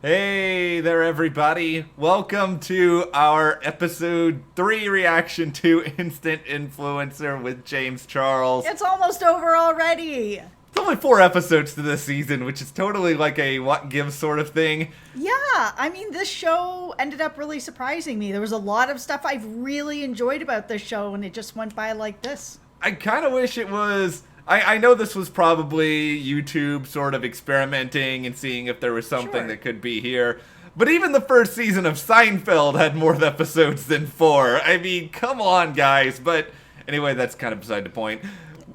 Hey there, everybody. Welcome to our episode 3 reaction to Instant Influencer with James Charles. It's almost over already. It's only 4 episodes to this season, which is totally like a what gives sort of thing. Yeah, I mean, this show ended up really surprising me. There was a lot of stuff I've really enjoyed about this show, and it just went by like this. I kind of wish it was... I know this was probably YouTube sort of experimenting and seeing if there was something that could be here. But even the first season of Seinfeld had more episodes than 4. I mean, come on, guys. But anyway, that's kind of beside the point.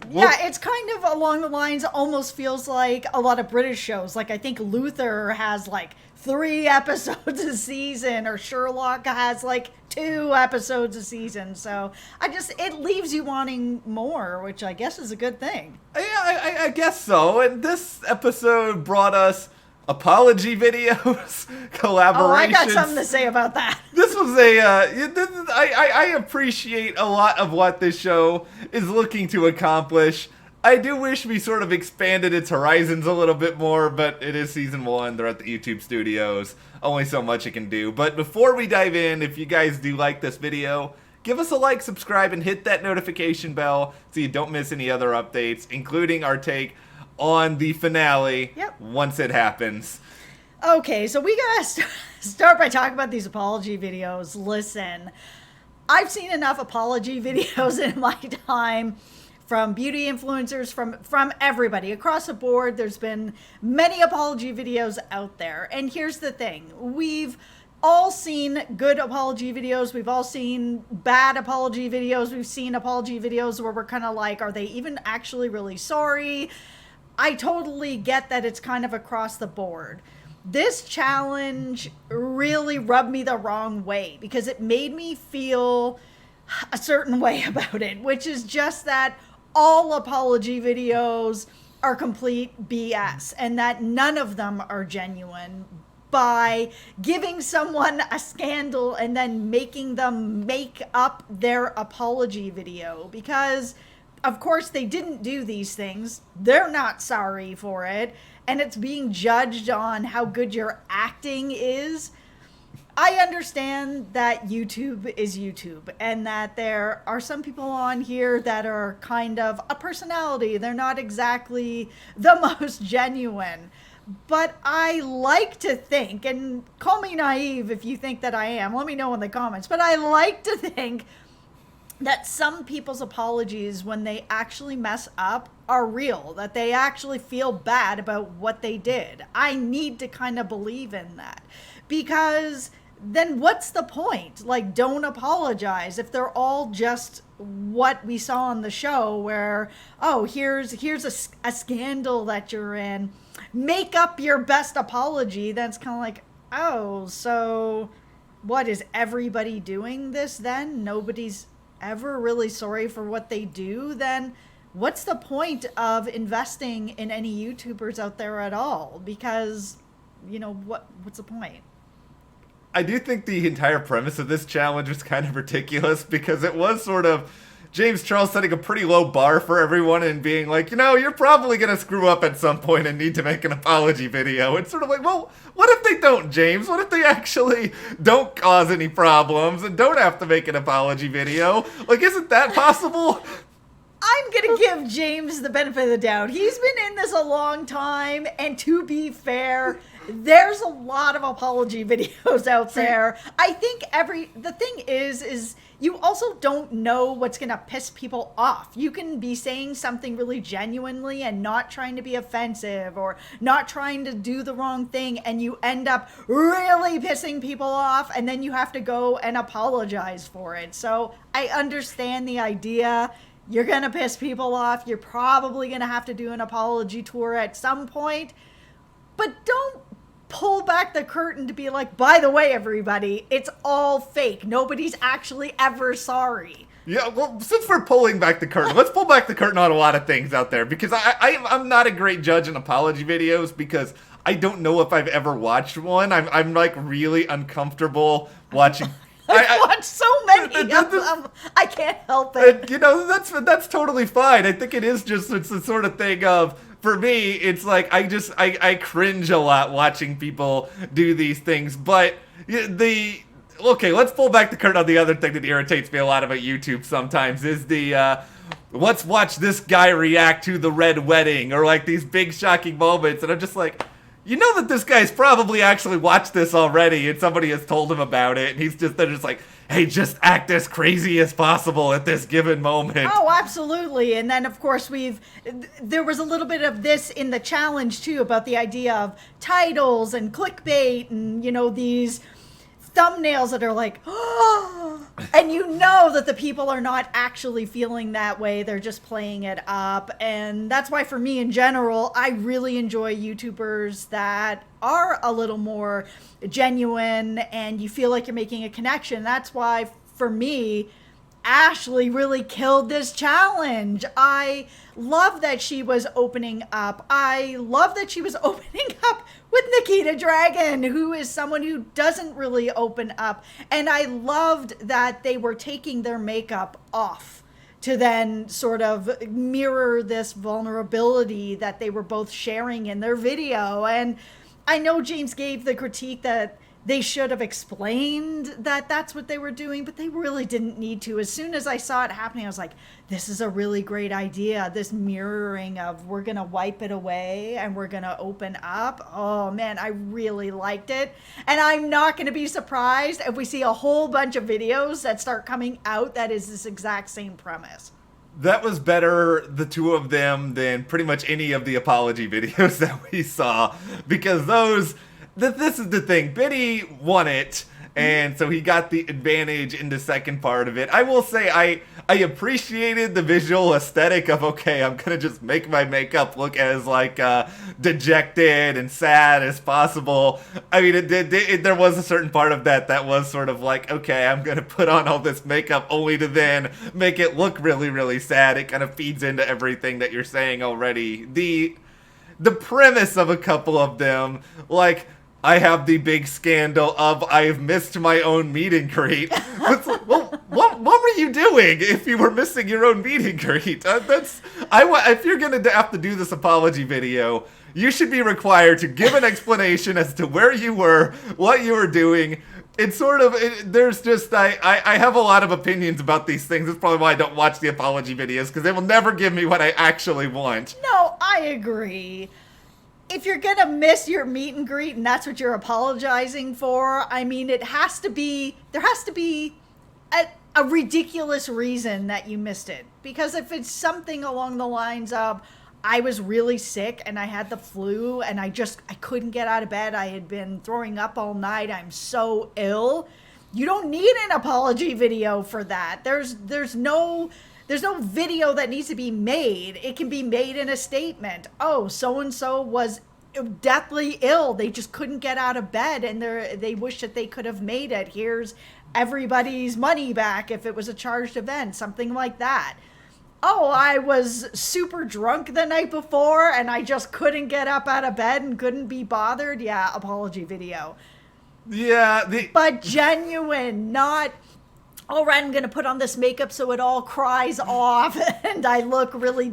Yeah, it's kind of along the lines, almost feels like a lot of British shows. Like, I think Luther has like 3 episodes a season, or Sherlock has like 2 episodes a season. So it leaves you wanting more, which I guess is a good thing. Yeah, I guess so. And this episode brought us apology videos, collaborations. Oh, I got something to say about that. This was I appreciate a lot of what this show is looking to accomplish. I do wish we sort of expanded its horizons a little bit more, but it is season 1. They're at the YouTube studios. Only so much it can do. But before we dive in, if you guys do like this video, give us a like, subscribe, and hit that notification bell so you don't miss any other updates, including our take on the finale once it happens. Okay, so we gotta start by talking about these apology videos. Listen, I've seen enough apology videos in my time from beauty influencers, from everybody across the board. There's been many apology videos out there. And here's the thing. We've all seen good apology videos. We've all seen bad apology videos. We've seen apology videos where we're kind of like, are they even actually really sorry? I totally get that it's kind of across the board. This challenge really rubbed me the wrong way because it made me feel a certain way about it, which is just that all apology videos are complete BS and that none of them are genuine. By giving someone a scandal and then making them make up their apology video, because of course they didn't do these things. They're not sorry for it. And it's being judged on how good your acting is. I understand that YouTube is YouTube and that there are some people on here that are kind of a personality. They're not exactly the most genuine. But I like to think, and call me naive if you think that I am, let me know in the comments, but I like to think that some people's apologies when they actually mess up are real, that they actually feel bad about what they did. I need to kind of believe in that, because then what's the point? Like, don't apologize if they're all just what we saw on the show where, oh, here's a scandal that you're in. Make up your best apology. That's kind of like, oh, so what, is everybody doing this then? Nobody's ever really sorry for what they do? Then what's the point of investing in any YouTubers out there at all? Because, you know, what's the point? I do think the entire premise of this challenge was kind of ridiculous because it was sort of James Charles setting a pretty low bar for everyone and being like, you know, you're probably going to screw up at some point and need to make an apology video. It's sort of like, well, what if they don't, James? What if they actually don't cause any problems and don't have to make an apology video? Like, isn't that possible? I'm going to give James the benefit of the doubt. He's been in this a long time, and to be fair, there's a lot of apology videos out there. I think the thing is you also don't know what's going to piss people off. You can be saying something really genuinely and not trying to be offensive or not trying to do the wrong thing, and you end up really pissing people off, and then you have to go and apologize for it. So I understand the idea. You're going to piss people off. You're probably going to have to do an apology tour at some point. But don't pull back the curtain to be like, by the way, everybody, it's all fake. Nobody's actually ever sorry. Yeah, well, since we're pulling back the curtain, let's pull back the curtain on a lot of things out there. Because I'm not a great judge in apology videos because I don't know if I've ever watched one. I'm like really uncomfortable watching... I've watched so many of them. I can't help it. You know, that's totally fine. I think it's the sort of thing of for me, it's like I cringe a lot watching people do these things. But okay, let's pull back the curtain on the other thing that irritates me a lot about YouTube sometimes is the let's watch this guy react to the red wedding, or like these big shocking moments, and I'm just like, you know that this guy's probably actually watched this already and somebody has told him about it, and they're just like, hey, just act as crazy as possible at this given moment. Oh, absolutely. And then, of course, there was a little bit of this in the challenge, too, about the idea of titles and clickbait and, these thumbnails that are like, oh, and that the people are not actually feeling that way. They're just playing it up. And that's why, for me in general, I really enjoy YouTubers that are a little more genuine and you feel like you're making a connection. That's why, for me, Ashley really killed this challenge. I love that she was opening up. I love that she was opening up with Nikita Dragon, who is someone who doesn't really open up. And I loved that they were taking their makeup off to then sort of mirror this vulnerability that they were both sharing in their video. And I know James gave the critique that they should have explained that that's what they were doing, but they really didn't need to. As soon as I saw it happening, I was like, this is a really great idea. This mirroring of we're going to wipe it away and we're going to open up. Oh man, I really liked it. And I'm not going to be surprised if we see a whole bunch of videos that start coming out that is this exact same premise. That was better, the two of them, than pretty much any of the apology videos that we saw, because this is the thing. Benny won it, and so he got the advantage in the second part of it. I will say I appreciated the visual aesthetic of, okay, I'm gonna just make my makeup look as like dejected and sad as possible. I mean, there was a certain part of that was sort of like, okay, I'm gonna put on all this makeup only to then make it look really, really sad. It kind of feeds into everything that you're saying already. The premise of a couple of them, like, I have the big scandal of I've missed my own meet and greet. It's like, well, what were you doing if you were missing your own meet and greet? If you're gonna have to do this apology video, you should be required to give an explanation as to where you were, what you were doing. It's sort of, there's just, I have a lot of opinions about these things. That's probably why I don't watch the apology videos, because they will never give me what I actually want. No, I agree. If you're going to miss your meet and greet and that's what you're apologizing for, I mean, there has to be a ridiculous reason that you missed it. Because if it's something along the lines of, I was really sick and I had the flu and I couldn't get out of bed. I had been throwing up all night. I'm so ill. You don't need an apology video for that. There's no video that needs to be made. It can be made in a statement. Oh, so-and-so was deathly ill. They just couldn't get out of bed and they wish that they could have made it. Here's everybody's money back if it was a charged event, something like that. Oh, I was super drunk the night before and I just couldn't get up out of bed and couldn't be bothered. Yeah, apology video. Yeah. But genuine, not, all right, I'm going to put on this makeup so it all cries off and I look really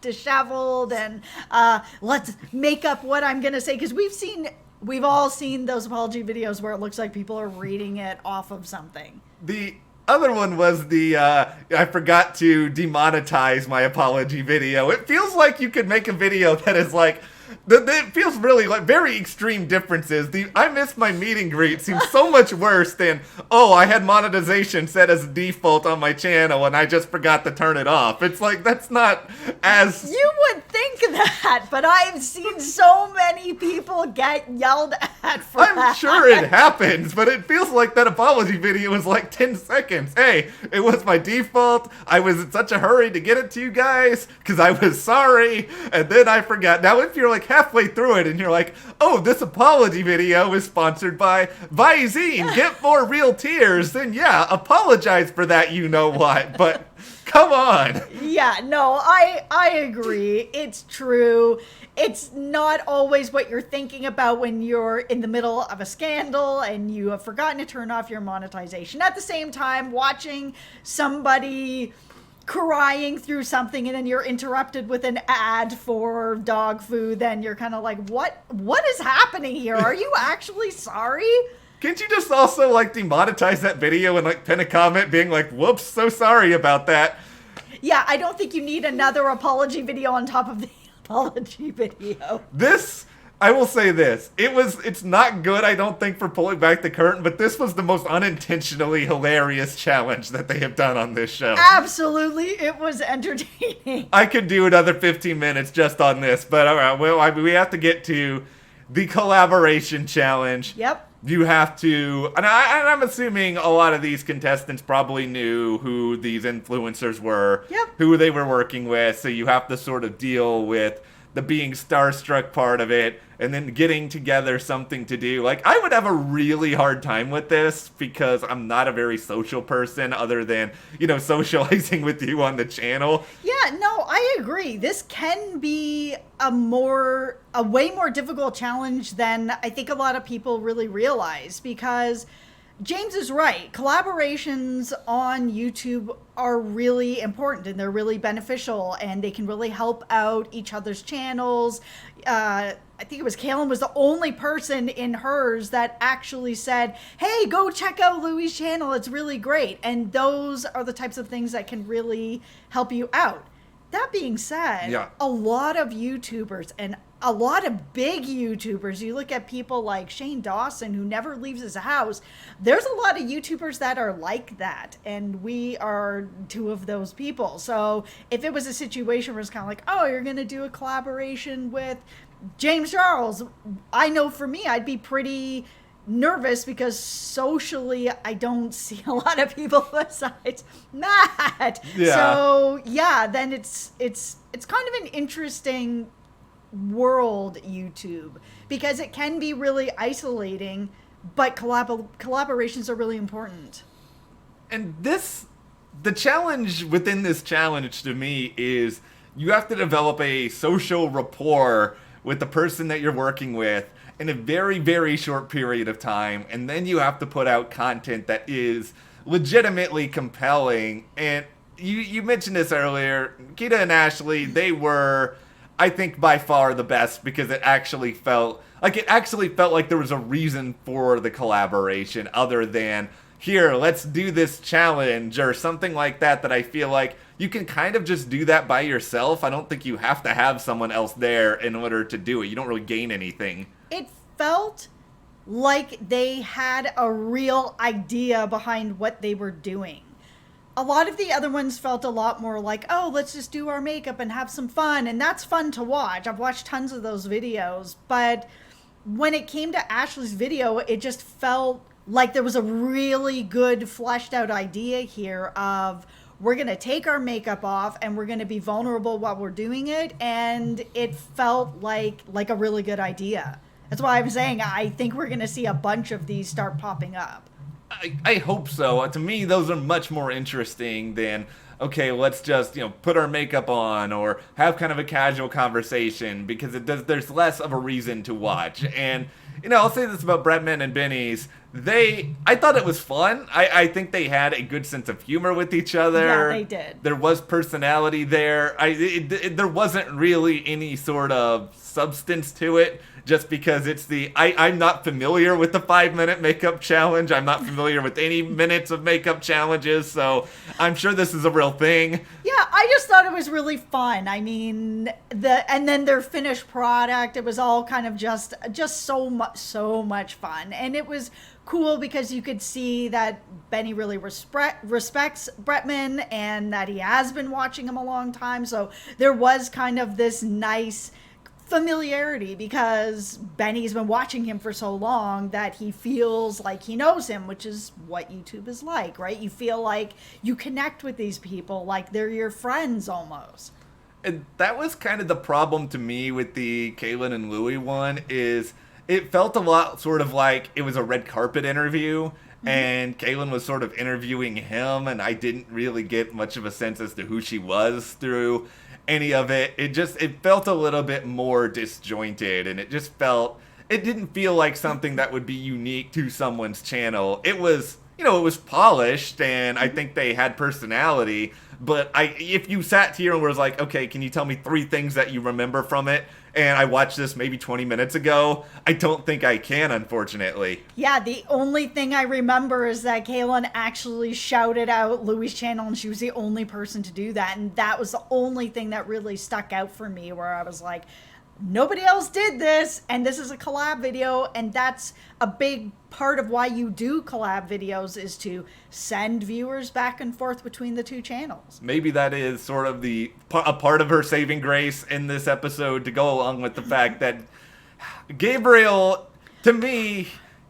disheveled and let's make up what I'm going to say. Because we've all seen those apology videos where it looks like people are reading it off of something. The other one was I forgot to demonetize my apology video. It feels like you could make a video that is like, it feels really like very extreme differences. I missed my meet and greet seems so much worse than, oh, I had monetization set as default on my channel and I just forgot to turn it off. It's like, that's not as... You would think that, but I've seen so many people get yelled at for that. I'm sure it happens, but it feels like that apology video is like 10 seconds. Hey, it was my default. I was in such a hurry to get it to you guys because I was sorry, and then I forgot. Now, if you're like halfway through it and you're like, oh, this apology video is sponsored by Visine, get more real tears, then yeah, apologize for that, you know what, but come on. Yeah, no, I agree. It's true. It's not always what you're thinking about when you're in the middle of a scandal and you have forgotten to turn off your monetization. At the same time, watching somebody crying through something and then you're interrupted with an ad for dog food, then you're kind of like, what is happening here? Are you actually sorry? Can't you just also, like, demonetize that video and, like, pin a comment being like, whoops, so sorry about that? Yeah, I don't think you need another apology video on top of the apology video. I will say this. It's not good, I don't think, for pulling back the curtain, but this was the most unintentionally hilarious challenge that they have done on this show. Absolutely, it was entertaining. I could do another 15 minutes just on this, but all right, well, we have to get to the collaboration challenge. Yep. You have to, and I'm assuming a lot of these contestants probably knew who these influencers were, Yep. who they were working with, so you have to sort of deal with the being starstruck part of it, and then getting together something to do. Like, I would have a really hard time with this, because I'm not a very social person, other than, socializing with you on the channel. Yeah, no, I agree. This can be a way more difficult challenge than I think a lot of people really realize, because James is right. Collaborations on YouTube are really important and they're really beneficial, and they can really help out each other's channels. I think it was Kaylin was the only person in hers that actually said, hey, go check out Louie's channel. It's really great. And those are the types of things that can really help you out. That being said, Yeah. a lot of YouTubers and a lot of big YouTubers, you look at people like Shane Dawson, who never leaves his house. There's a lot of YouTubers that are like that, and we are two of those people. So if it was a situation where it's kind of like, oh, you're going to do a collaboration with James Charles, I know for me, I'd be pretty nervous, because socially I don't see a lot of people besides Matt. Yeah. So yeah, then it's kind of an interesting world, YouTube, because it can be really isolating, but collaborations are really important. And the challenge within this challenge to me is you have to develop a social rapport with the person that you're working with in a very, very short period of time, and then you have to put out content that is legitimately compelling. And you mentioned this earlier, Kita and Ashley, they were, I think, by far the best, because it actually felt like there was a reason for the collaboration other than, here, let's do this challenge or something like that I feel like you can kind of just do that by yourself. I don't think you have to have someone else there in order to do it. You don't really gain anything. It felt like they had a real idea behind what they were doing. A lot of the other ones felt a lot more like, oh, let's just do our makeup and have some fun. And that's fun to watch. I've watched tons of those videos. But when it came to Ashley's video, it just felt like there was a really good fleshed out idea here of, we're going to take our makeup off and we're going to be vulnerable while we're doing it. And it felt like a really good idea. That's why I'm saying I think we're going to see a bunch of these start popping up. I hope so. To me, those are much more interesting than, okay, let's just, put our makeup on or have kind of a casual conversation, because there's less of a reason to watch. And, I'll say this about Bretman and Benny's. I thought it was fun. I think they had a good sense of humor with each other. Yeah, they did. There was personality there. There wasn't really any sort of substance to it, just because it's I'm not familiar with the 5-minute makeup challenge. I'm not familiar with any minutes of makeup challenges, so I'm sure this is a real thing. Yeah, I just thought it was really fun. I mean, and then their finished product, it was all kind of just so much fun. And it was cool because you could see that Benny really respects Bretman, and that he has been watching him a long time. So there was kind of this nice familiarity, because Benny's been watching him for so long that he feels like he knows him, which is what YouTube is like, right? You feel like you connect with these people like they're your friends almost. And that was kind of the problem to me with the Kaylin and Louie one, is it felt a lot sort of like it was a red carpet interview, and Kaylin was sort of interviewing him, and I didn't really get much of a sense as to who she was through any of it. It felt a little bit more disjointed, and it didn't feel like something that would be unique to someone's channel. It was, it was polished, and I think they had personality. But if you sat here and was like, okay, can you tell me 3 things that you remember from it? And I watched this maybe 20 minutes ago, I don't think I can, unfortunately. Yeah, the only thing I remember is that Kaylin actually shouted out Louis' channel, and she was the only person to do that. And that was the only thing that really stuck out for me, where I was like, nobody else did this, and this is a collab video, and that's a big part of why you do collab videos, is to send viewers back and forth between the 2 channels. Maybe that is sort of a part of her saving grace in this episode, to go along with the fact that Gabriel, to me,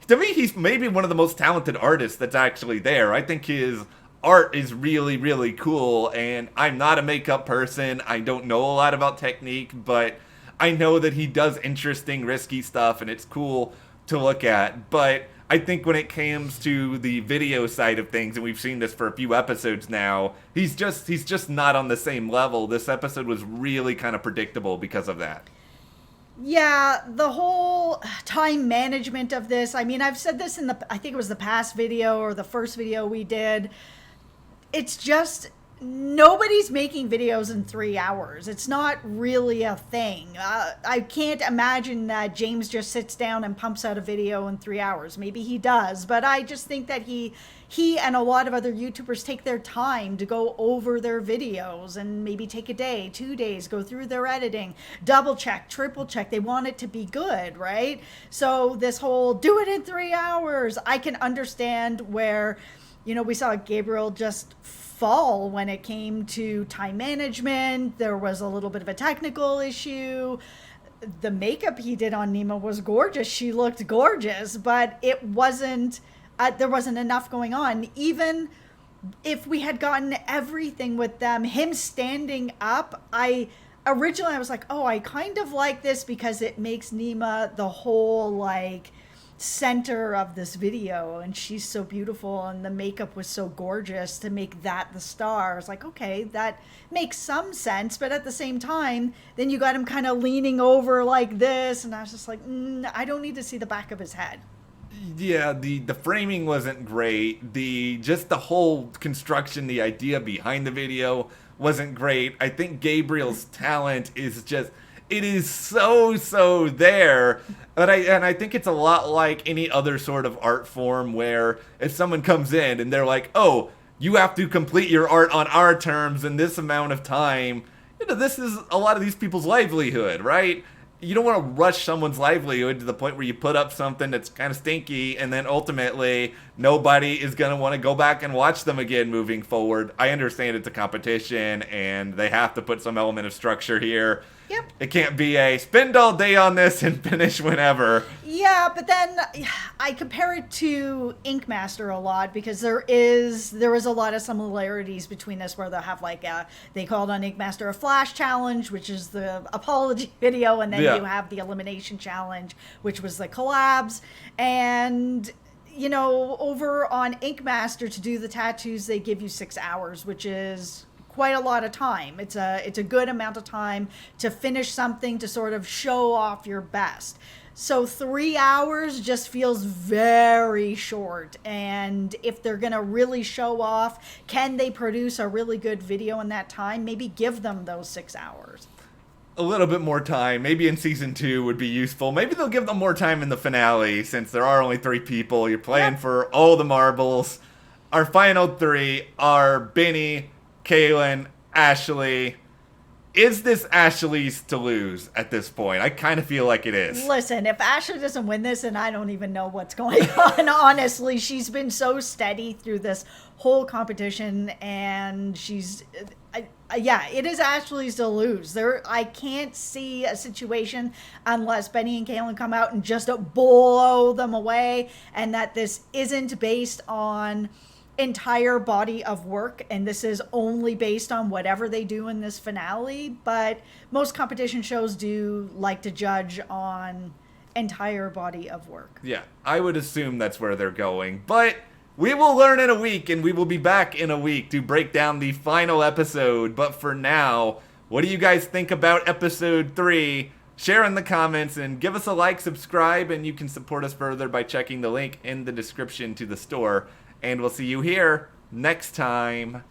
he's maybe one of the most talented artists that's actually there. I think his art is really, really cool, and I'm not a makeup person. I don't know a lot about technique, but I know that he does interesting, risky stuff, and it's cool to look at. But I think when it comes to the video side of things, and we've seen this for a few episodes now, he's just not on the same level. This episode was really kind of predictable because of that. Yeah, the whole time management of this, I mean, I've said this in I think it was the past video or the first video we did. It's just, nobody's making videos in 3 hours. It's not really a thing. I can't imagine that James just sits down and pumps out a video in 3 hours. Maybe he does, but I just think that he and a lot of other YouTubers take their time to go over their videos and maybe take a day, 2 days, go through their editing, double check, triple check. They want it to be good, right? So this whole do it in 3 hours, I can understand where, we saw Gabriel just fall when it came to time management. There was a little bit of a technical issue. The makeup he did on Nima was gorgeous. She looked gorgeous, but it wasn't, there wasn't enough going on. Even if we had gotten everything with them, him standing up, originally I was like, oh, I kind of like this because it makes Nima the whole center of this video, and she's so beautiful, and the makeup was so gorgeous to make that the star. I was like, okay, that makes some sense, but at the same time, then you got him kind of leaning over like this, and I was just like, I don't need to see the back of his head. Yeah, the framing wasn't great. Just the whole construction, the idea behind the video wasn't great. I think Gabriel's talent is just, it is so there. But I think it's a lot like any other sort of art form, where if someone comes in and they're like, oh, you have to complete your art on our terms in this amount of time, this is a lot of these people's livelihood, right? You don't want to rush someone's livelihood to the point where you put up something that's kind of stinky, and then ultimately nobody is going to want to go back and watch them again moving forward. I understand it's a competition, and they have to put some element of structure here. Yep. It can't be a spend all day on this and finish whenever. Yeah, but then I compare it to Ink Master a lot, because there is a lot of similarities between this, where they'll have they called on Ink Master a flash challenge, which is the apology video, and then you have the elimination challenge, which was the collabs. And over on Ink Master, to do the tattoos, they give you 6 hours, which is quite a lot of time. It's a good amount of time to finish something, to sort of show off your best. So 3 hours just feels very short. And if they're going to really show off, can they produce a really good video in that time? Maybe give them those 6 hours. A little bit more time, maybe in season 2 would be useful. Maybe they'll give them more time in the finale, since there are only 3 people. You're playing for all the marbles. Our final 3 are Benny, Kaylin, Ashley. Is this Ashley's to lose at this point? I kind of feel like it is. Listen, if Ashley doesn't win this, and I don't even know what's going on, honestly. She's been so steady through this whole competition, and she's... yeah, it is Ashley's to lose. I can't see a situation, unless Benny and Kaylin come out and just blow them away, and that this isn't based on entire body of work, and this is only based on whatever they do in this finale. But most competition shows do like to judge on entire body of work. Yeah, I would assume that's where they're going, but we will learn in a week, and we will be back in a week to break down the final episode. But for now, what do you guys think about episode 3? Share in the comments, and give us a like, subscribe, and you can support us further by checking the link in the description to the store and we'll see you here next time.